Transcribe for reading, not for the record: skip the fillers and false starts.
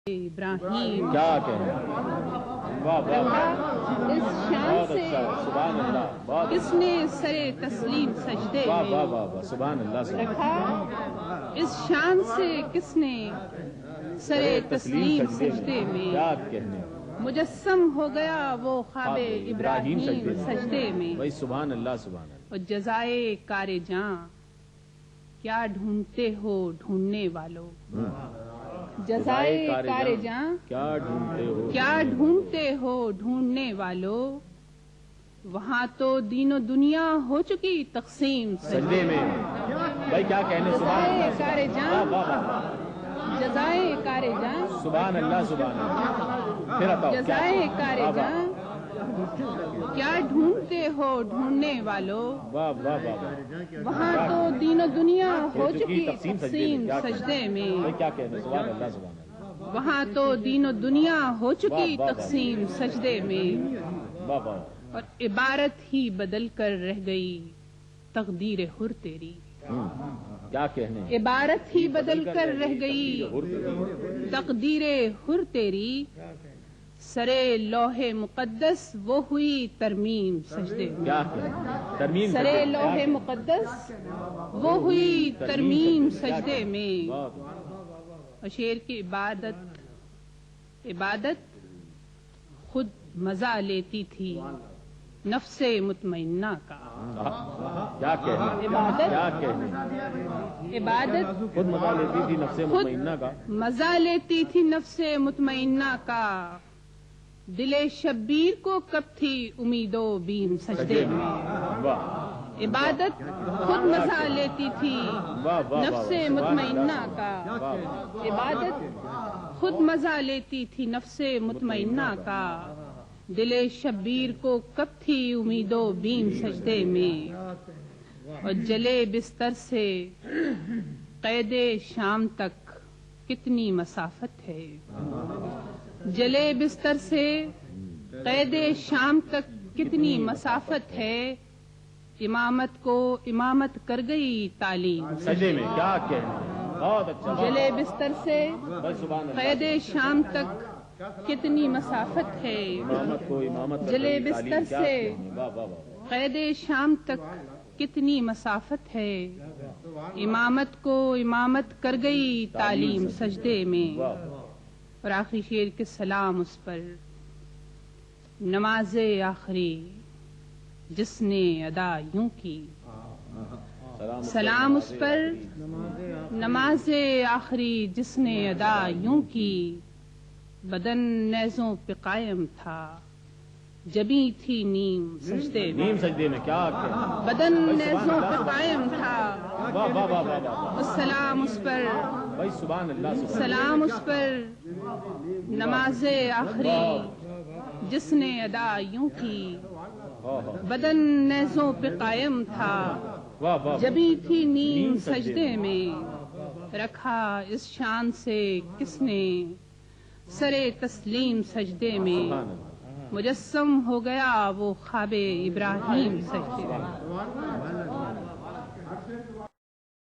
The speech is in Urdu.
ابراہیم کیا کہنا، واہ واہ، اس شان بہت سے اچھا، سبحان اللہ، بہت کس نے سرے تسلیم سجدے واہ میں واہ واہ واہ، سبحان اللہ، سبحان رکھا؟ اس شان سے کس نے سرے تسلیم سجدے میں کیا کہنے، مجسم ہو گیا وہ خواب ابراہیم سجدے میں، بھائی سبحان اللہ، سبحان اللہ، اور جزائے کار جاں کیا ڈھونڈتے ہو ڈھونڈنے والو، جزائے کار جاں کیا ڈھونڈتے ہو، کیا ڈھونڈتے ہو ڈھونڈنے والو، وہاں تو دین و دنیا ہو چکی تقسیم سجدے میں، بھائی کیا کہنے، سبحان جزائے اللہ، کار جاں واہ واہ واہ، جزائے کار جاں سبحان اللہ، سبحان اللہ، پھر بتاؤ جزائے کار واہ جاں کیا ڈھونڈتے ہو ڈھونڈنے والو، واہ واہ واہ واہ، وہاں تو دین و دنیا ہو چکی تقسیم تقسیم کیا سجدے میں، بھائی کیا کہنے، سبحان اللہ، سبحان اللہ، وہاں تو دین و دنیا ہو چکی واہ واہ واہ، تقسیم سجدے میں، واہ واہ، اور عبارت ہی بدل کر رہ گئی تقدیر حر تیری، کیا کہنے، عبارت ہی بدل کر رہ گئی تقدیر حر تیری، سرے لوح مقدس وہ ہوئی ترمیم سجدے میں، کیا کہنے، ترمیم سرے سجدے، لوح مقدس وہ ہوئی ترمیم سجدے میں، اور شعر کی عبادت خود مزہ لیتی تھی نفس مطمئنہ کا، کیا کہنے، کیا کہنے، عبادت خود مزہ لیتی تھی نفس مطمئنہ کا، مزہ لیتی تھی نفس مطمئنہ کا، دل شبیر کو کب تھی امید و بیم سجدے میں، واہ، عبادت خود مزہ لیتی تھی واہ واہ، نفس مطمئنہ کا، عبادت خود مزہ لیتی تھی نفس مطمئنہ کا، دل شبیر کو کب تھی امید و بیم سجدے میں، اور جلے بستر سے قید شام تک کتنی مسافت ہے، جلے بستر سے قید شام تک کتنی مسافت ہے، امامت کو امامت کر گئی تعلیم سجدے میں، کیا کہنے، بہت اچھا، جلے بستر سے بھائی سبحان اللہ، قید شام تک کتنی مسافت ہے، امامت کو امامت کا جلے تعلیم، بستر کیا سے کہنے، واہ واہ واہ، قید شام تک کتنی مسافت ہے، امامت کو امامت کر گئی تعلیم سجدے میں، واہ، اور آخری شعر کے سلام اس پر، نماز آخری جس نے ادا یوں کی، سلام اس پر، نماز آخری جس نے ادا یوں کی، بدن نیزوں پہ قائم تھا جبی تھی نیم سجدے میں، نیم سجدے میں، کیا کہنے، بدن نیزوں پہ قائم تھا، واہ واہ واہ واہ واہ، السلام اس پر، بھائی سبحان اللہ، سبحان سلام اس پر، نماز آخری جس نے ادا یوں کی، اللہ، بدن نیزوں پہ قائم تھا واہ واہ، جبی تھی نیم سجدے میں، رکھا اس شان سے کس نے سرے تسلیم سجدے میں، مجسم ہو گیا وہ خواب ابراہیم سجدے میں۔